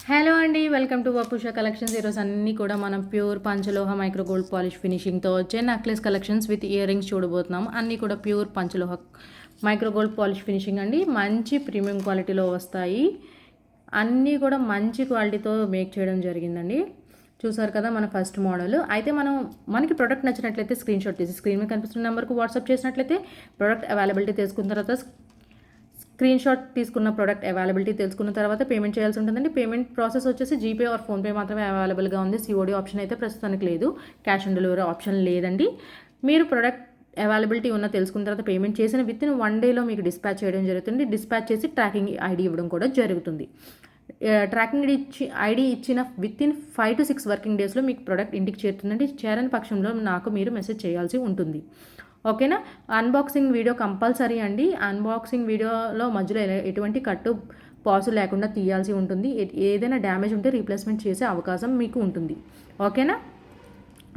Hello అండి, welcome to వపుష collections. ఈరోజు అన్నీ కూడా మనం ప్యూర్ పంచలోహ మైక్రో గోల్డ్ పాలిష్ ఫినిషింగ్తో వచ్చే necklace collections with ear rings చూడబోతున్నాం. అన్నీ కూడా ప్యూర్ పంచలోహ మైక్రో గోల్డ్ పాలిష్ ఫినిషింగ్ అండి. మంచి ప్రీమియం క్వాలిటీలో వస్తాయి. అన్నీ కూడా మంచి క్వాలిటీతో మేక్ చేయడం జరిగిందండి. చూసారు కదా మన ఫస్ట్ మోడల్. అయితే మనకి ప్రోడక్ట్ నచ్చినట్లయితే స్క్రీన్ షాట్ తీసి స్క్రీన్ మీద కనిపిస్తున్న నెంబర్కు వాట్సాప్ చేసినట్లయితే ప్రోడక్ట్ అవైలబిలిటీ తెలుసుకున్న తర్వాత స్క్రీన్ షాట్ తీసుకున్న ప్రోడక్ట్ అవైలబిలిటీ తెలుసుకున్న తర్వాత పేమెంట్ చేయాల్సి ఉంటుందండి. పేమెంట్ ప్రాసెస్ వచ్చేసి జీపే ఆర్ ఫోన్పే మాత్రమే అవైలబుల్గా ఉంది. సిఓడి ఆప్షన్ అయితే ప్రస్తుతానికి లేదు. క్యాష్ ఆన్ డెలివరీ ఆప్షన్ లేదండి. మీరు ప్రోడక్ట్ అవైలబిలిటీ ఉన్న తెలుసుకున్న తర్వాత పేమెంట్ చేసిన విత్ ఇన్ 1 డేలో మీకు డిస్పాచ్ చేయడం జరుగుతుంది. డిస్పాచ్ చేసి ట్రాకింగ్ ఐడి ఇవ్వడం కూడా జరుగుతుంది. ట్రాకింగ్ ఐడి ఇచ్చిన విత్ ఇన్ 5 to 6 వర్కింగ్ డేస్లో మీకు ప్రోడక్ట్ ఇంటికి చేరుతుందండి. చేరని పక్షంలో నాకు మీరు మెసేజ్ చేయాల్సి ఉంటుంది. ఓకేనా. అన్బాక్సింగ్ వీడియో కంపల్సరీ అండి. అన్బాక్సింగ్ వీడియోలో మధ్యలో ఎటువంటి కట్టు పాసు లేకుండా తీయాల్సి ఉంటుంది. ఏదైనా డ్యామేజ్ ఉంటే రీప్లేస్మెంట్ చేసే అవకాశం మీకు ఉంటుంది. ఓకేనా.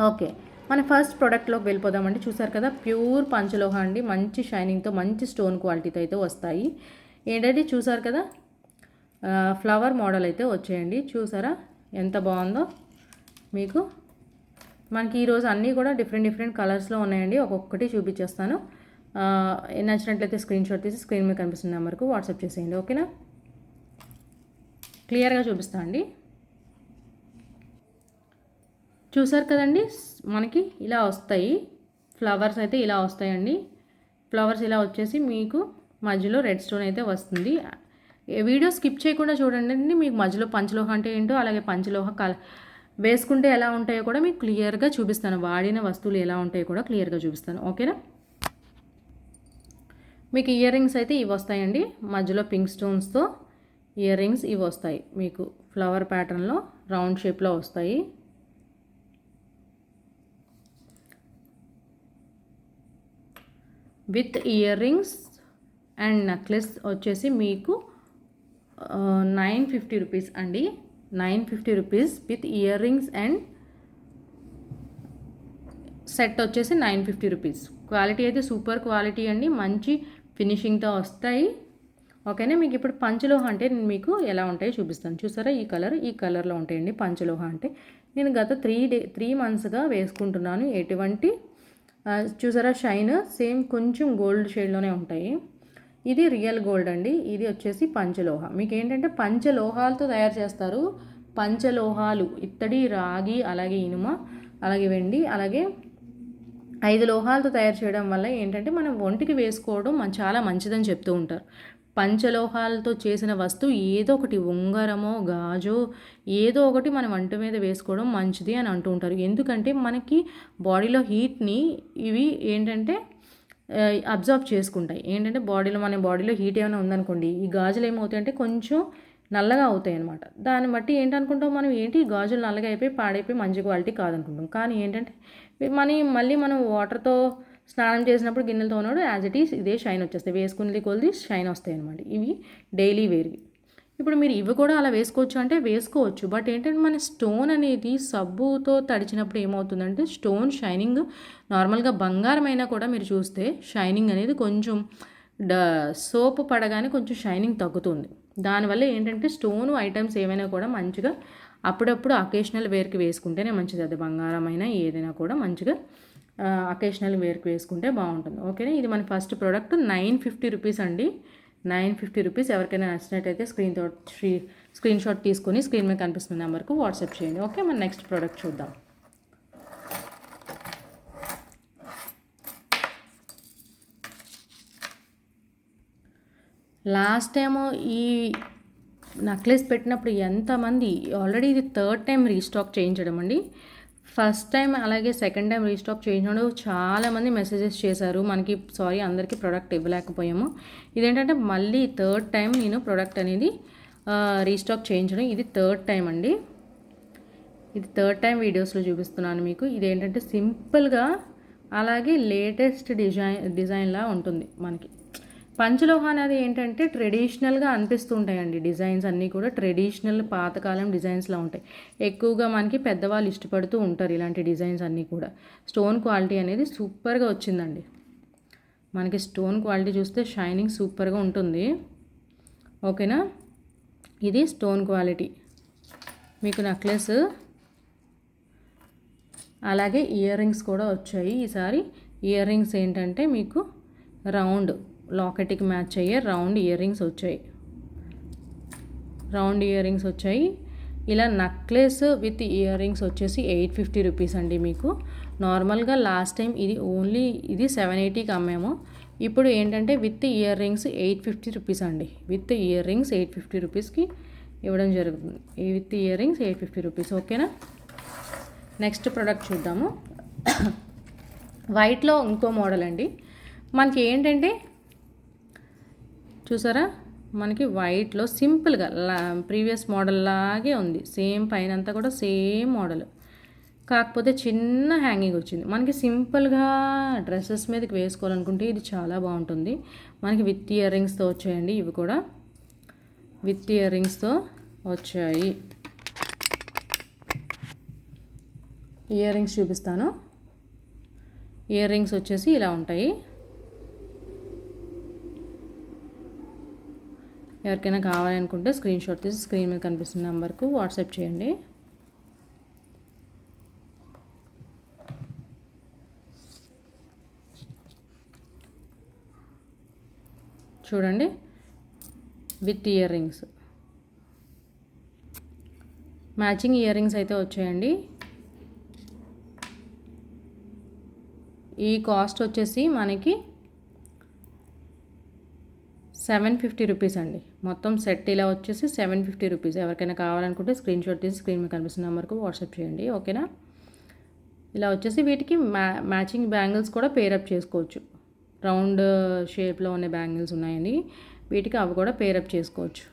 ఓకే, మన ఫస్ట్ ప్రోడక్ట్లోకి వెళ్ళిపోదామండి. చూసారు కదా ప్యూర్ పంచలోహ అండి. మంచి షైనింగ్తో మంచి స్టోన్ క్వాలిటీతో అయితే వస్తాయి. ఏంటంటే చూసారు కదా ఫ్లవర్ మోడల్ అయితే వచ్చాయండి. చూసారా ఎంత బాగుందో. మీకు మనకి ఈరోజు అన్నీ కూడా డిఫరెంట్ కలర్స్లో ఉన్నాయండి. ఒక్కొక్కటి చూపించేస్తాను. నచ్చినట్లయితే స్క్రీన్ షాట్ తీసి స్క్రీన్ మీద కనిపిస్తున్న నెంబర్కు వాట్సాప్ చేసేయండి. ఓకేనా. క్లియర్గా చూపిస్తా అండి. చూసారు కదండి మనకి ఇలా వస్తాయి. ఫ్లవర్స్ అయితే ఇలా వస్తాయండి. ఫ్లవర్స్ ఇలా వచ్చేసి మీకు మధ్యలో రెడ్ స్టోన్ అయితే వస్తుంది. వీడియో స్కిప్ చేయకుండా చూడండి. మీకు మధ్యలో పంచలోహ అంటే ఏంటో, అలాగే పంచలోహ వేసుకుంటే ఎలా ఉంటాయో కూడా మీకు క్లియర్గా చూపిస్తాను. వాడిన వస్తువులు ఎలా ఉంటాయో కూడా క్లియర్గా చూపిస్తాను. ఓకేనా. మీకు ఇయర్ రింగ్స్ అయితే ఇవి వస్తాయండి. మధ్యలో పింక్ స్టోన్స్తో ఇయర్ రింగ్స్ ఇవి వస్తాయి. మీకు ఫ్లవర్ ప్యాటర్న్లో రౌండ్ షేప్లో వస్తాయి. With ear rings and necklace వచ్చేసి మీకు 950 రూపీస్ అండి. 950 rupees with ear rings and set వచ్చేసి 950 రూపీస్. క్వాలిటీ అయితే సూపర్ క్వాలిటీ అండి. మంచి ఫినిషింగ్తో వస్తాయి. ఓకేనా. మీకు ఇప్పుడు పంచలోహ అంటే నేను మీకు ఎలా ఉంటాయో చూపిస్తాను. చూసారా ఈ కలర్లో ఉంటాయండి పంచలోహ అంటే. నేను గత 3 మంత్స్గా వేసుకుంటున్నాను. ఎటువంటి చూసారా షైన్ సేమ్ కొంచెం గోల్డ్ షేడ్లోనే ఉంటాయి. ఇది రియల్ గోల్డ్ అండి. ఇది వచ్చేసి పంచలోహ. మీకు ఏంటంటే పంచలోహాలతో తయారు చేస్తారు. పంచలోహాలు ఇత్తడి, రాగి, అలాగే ఇనుమ, అలాగే వెండి, అలాగే 5 లోహాలతో తయారు చేయడం వల్ల ఏంటంటే మనం ఒంటికి వేసుకోవడం చాలా మంచిదని చెప్తూ ఉంటారు. పంచలోహాలతో చేసిన వస్తువు ఏదో ఒకటి ఉంగరమో గాజో ఏదో ఒకటి మనం వంట మీద వేసుకోవడం మంచిది అని అంటూ ఉంటారు. ఎందుకంటే మనకి బాడీలో హీట్ని ఇవి ఏంటంటే అబ్జర్వ్ చేసుకుంటాయి. ఏంటంటే మన బాడీలో హీట్ ఏమైనా ఉందనుకోండి, ఈ గాజులు ఏమవుతాయంటే కొంచెం నల్లగా అవుతాయి అనమాట. దాన్ని బట్టి ఏంటనుకుంటాం మనం, గాజులు నల్లగా అయిపోయి పాడైపోయి మంచి క్వాలిటీ కాదనుకుంటాం. కానీ ఏంటంటే మళ్ళీ మనం వాటర్తో స్నానం చేసినప్పుడు గిన్నెలతో ఉన్నాడు యాజ్ ఇట్ ఈస్ ఇదే షైన్ వచ్చేస్తాయి. వేసుకునేది కొలిది షైన్ వస్తాయి అనమాట. ఇవి డైలీ వేర్వి. ఇప్పుడు మీరు ఇవి కూడా అలా వేసుకోవచ్చు అంటే వేసుకోవచ్చు. బట్ ఏంటంటే మన స్టోన్ అనేది సబ్బుతో తడిచినప్పుడు ఏమవుతుందంటే స్టోన్ షైనింగ్ నార్మల్గా బంగారం అయినా కూడా మీరు చూస్తే షైనింగ్ అనేది కొంచెం సోప్ పడగానే కొంచెం షైనింగ్ తగ్గుతుంది. దానివల్ల ఏంటంటే స్టోన్ ఐటమ్స్ ఏమైనా కూడా మంచిగా అప్పుడప్పుడు అకేషనల్ వేర్కి వేసుకుంటేనే మంచిది. అది బంగారం అయినా ఏదైనా కూడా మంచిగా అకేషనల్ వేర్కి వేసుకుంటే బాగుంటుంది. ఓకేనా. ఇది మన ఫస్ట్ ప్రోడక్ట్ 950 రూపీస్ అండి. 950 రూపీస్. ఎవరికైనా నచ్చినట్టయితే స్క్రీన్ షాట్ తీసుకొని స్క్రీన్ మీద కనిపిస్తున్న నెంబర్కు వాట్సాప్ చేయండి. ఓకే, మన నెక్స్ట్ ప్రోడక్ట్ చూద్దాం. లాస్ట్ టైము ఈ నెక్లెస్ పెట్టినప్పుడు ఎంతమంది ఆల్రెడీ ఇది 3rd టైం రీస్టాక్ చేయించడం అండి. ఫస్ట్ టైం అలాగే సెకండ్ టైం రీస్టాక్ చేయించడం చాలామంది మెసేజెస్ చేశారు. మనకి అందరికీ ప్రోడక్ట్ ఇవ్వలేకపోయాము. ఇదేంటంటే మళ్ళీ 3rd టైం నేను ప్రోడక్ట్ అనేది రీస్టాక్ చేయించడం. ఇది 3rd టైం అండి. ఇది 3rd టైం వీడియోస్లో చూపిస్తున్నాను మీకు. ఇదేంటంటే సింపుల్గా అలాగే లేటెస్ట్ డిజైన్లా ఉంటుంది. మనకి పంచలోహ అనేది ఏంటంటే ట్రెడిషనల్గా అనిపిస్తూ ఉంటాయండి. డిజైన్స్ అన్నీ కూడా ట్రెడిషనల్ పాతకాలం డిజైన్స్లా ఉంటాయి. ఎక్కువగా మనకి పెద్దవాళ్ళు ఇష్టపడుతూ ఉంటారు ఇలాంటి డిజైన్స్ అన్నీ కూడా. స్టోన్ క్వాలిటీ అనేది సూపర్గా వచ్చిందండి. మనకి స్టోన్ క్వాలిటీ చూస్తే షైనింగ్ సూపర్గా ఉంటుంది. ఓకేనా. ఇది స్టోన్ క్వాలిటీ. మీకు నెక్లెస్ అలాగే ఇయర్ రింగ్స్ కూడా వచ్చాయి. ఈసారి ఇయర్ రింగ్స్ ఏంటంటే మీకు రౌండ్ లాకెట్కి మ్యాచ్ అయ్యే రౌండ్ ఇయర్ రింగ్స్ వచ్చాయి. రౌండ్ ఇయర్ రింగ్స్ వచ్చాయి. ఇలా నెక్లెస్ విత్ ఇయర్ రింగ్స్ వచ్చేసి 850 రూపీస్ అండి. మీకు నార్మల్గా లాస్ట్ టైం ఇది 780కి అమ్మాము. ఇప్పుడు ఏంటంటే విత్ ఇయర్ రింగ్స్ 850 రూపీస్ అండి. విత్ ఇయర్ రింగ్స్ 850 రూపీస్కి ఇవ్వడం జరుగుతుంది. With ear rings 850 rupees. ఓకేనా. నెక్స్ట్ ప్రోడక్ట్ చూద్దాము. వైట్లో ఇంకో మోడల్ అండి. మనకి ఏంటంటే చూసారా, మనకి వైట్లో సింపుల్గా ప్రీవియస్ మోడల్ లాగే ఉంది. సేమ్ పైన అంతా కూడా సేమ్ మోడల్, కాకపోతే చిన్న హ్యాంగింగ్ వచ్చింది. మనకి సింపుల్గా డ్రెస్సెస్ మీదకి వేసుకోవాలనుకుంటే ఇది చాలా బాగుంటుంది. మనకి విత్ ఇయర్ రింగ్స్తో వచ్చాయండి. ఇవి కూడా విత్ ఇయర్ రింగ్స్తో వచ్చాయి. ఇయర్ రింగ్స్ చూపిస్తాను. ఇయర్ రింగ్స్ వచ్చేసి ఇలా ఉంటాయి. ఎవరికైనా కావాలనుకుంటే స్క్రీన్ షాట్ తీసి స్క్రీన్ మీద కనిపిస్తున్న నెంబర్కు వాట్సాప్ చేయండి. చూడండి, with ear rings, matching ear rings అయితే వచ్చాయండి. ఈ కాస్ట్ వచ్చేసి మనకి 750 రూపీస్ అండి. మొత్తం సెట్ ఇలా వచ్చేసి 750 రూపీస్. ఎవరికైనా కావాలనుకుంటే స్క్రీన్ షాట్ తీసి స్క్రీన్ మీద కనిపిస్తున్న నెంబర్కు వాట్సాప్ చేయండి. ఓకేనా. ఇలా వచ్చేసి వీటికి మ్యాచింగ్ బ్యాంగిల్స్ కూడా పేరప్ చేసుకోవచ్చు. రౌండ్ షేప్లో ఉన్న బ్యాంగిల్స్ ఉన్నాయండి. వీటికి అవి కూడా పేరప్ చేసుకోవచ్చు.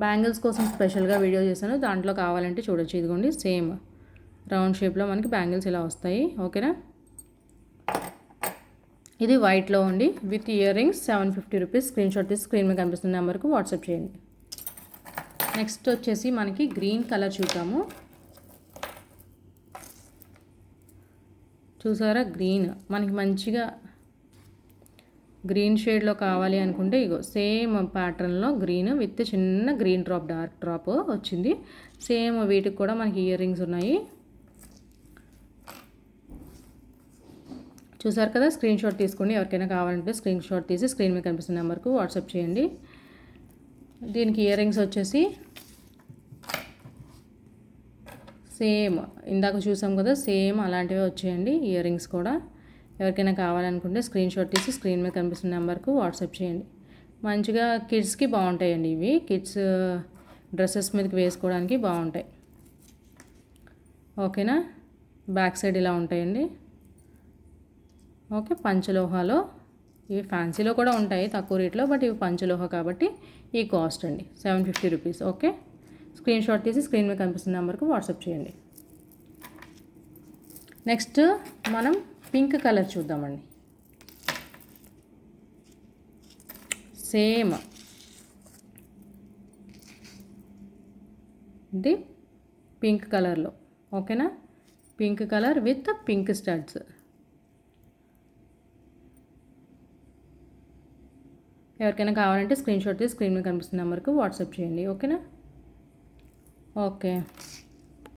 బ్యాంగిల్స్ కోసం స్పెషల్గా వీడియో చేశాను, దాంట్లో కావాలంటే చూడొచ్చు. ఇదిగోండి, సేమ్ రౌండ్ షేప్లో మనకి బ్యాంగిల్స్ ఇలా వస్తాయి. ఓకేనా. ఇది వైట్లో ఉండి with ear rings 750 rupees. Screen shot తీసి స్క్రీన్ మీద కనిపిస్తున్న నెంబర్కు వాట్సాప్ చేయండి. నెక్స్ట్ వచ్చేసి మనకి గ్రీన్ కలర్ చూద్దాము. చూసారా, గ్రీన్ మనకి మంచిగా గ్రీన్ షేడ్లో కావాలి అనుకుంటే ఇగో సేమ్ ప్యాటర్న్లో గ్రీన్ విత్ చిన్న గ్రీన్ డ్రాప్, డార్క్ డ్రాప్ వచ్చింది. సేమ్ వీటికి కూడా మనకి ఇయర్ రింగ్స్ ఉన్నాయి. చూసారు కదా, స్క్రీన్ షాట్ తీసుకోండి. ఎవరికైనా కావాలంటే స్క్రీన్ షాట్ తీసి స్క్రీన్ మీద కనిపిస్తున్న నెంబర్కు వాట్సాప్ చేయండి. దీనికి ఇయర్ రింగ్స్ వచ్చేసి సేమ్ ఇందాక చూసాం కదా, సేమ్ అలాంటివే వచ్చాయండి ఇయర్ రింగ్స్ కూడా. ఎవరికైనా కావాలనుకుంటే స్క్రీన్ షాట్ తీసి స్క్రీన్ మీద కనిపిస్తున్న నెంబర్కు వాట్సాప్ చేయండి. మంచిగా కిడ్స్కి బాగుంటాయండి. ఇవి కిడ్స్ డ్రెస్సెస్ మీదకి వేసుకోవడానికి బాగుంటాయి. ఓకేనా. బ్యాక్ సైడ్ ఇలా ఉంటాయండి. ఓకే. పంచలోహాలో ఇవి ఫ్యాన్సీలో కూడా ఉంటాయి తక్కువ రేట్లో, బట్ ఇవి పంచలోహ కాబట్టి ఈ కాస్ట్ అండి 750 రూపీస్. ఓకే. స్క్రీన్ షాట్ తీసి స్క్రీన్ మీద కనిపిస్తున్న నెంబర్కు వాట్సాప్ చేయండి. నెక్స్ట్ మనం పింక్ కలర్ చూద్దామండి. సేమ్ ఇది పింక్ కలర్లో. ఓకేనా. Pink colour with pink studs. ఎవరికైనా కావాలంటే స్క్రీన్ షాట్ తీసి స్క్రీన్ మీద కనిపిస్తున్న నెంబర్కి వాట్సాప్ చేయండి. ఓకేనా. ఓకే.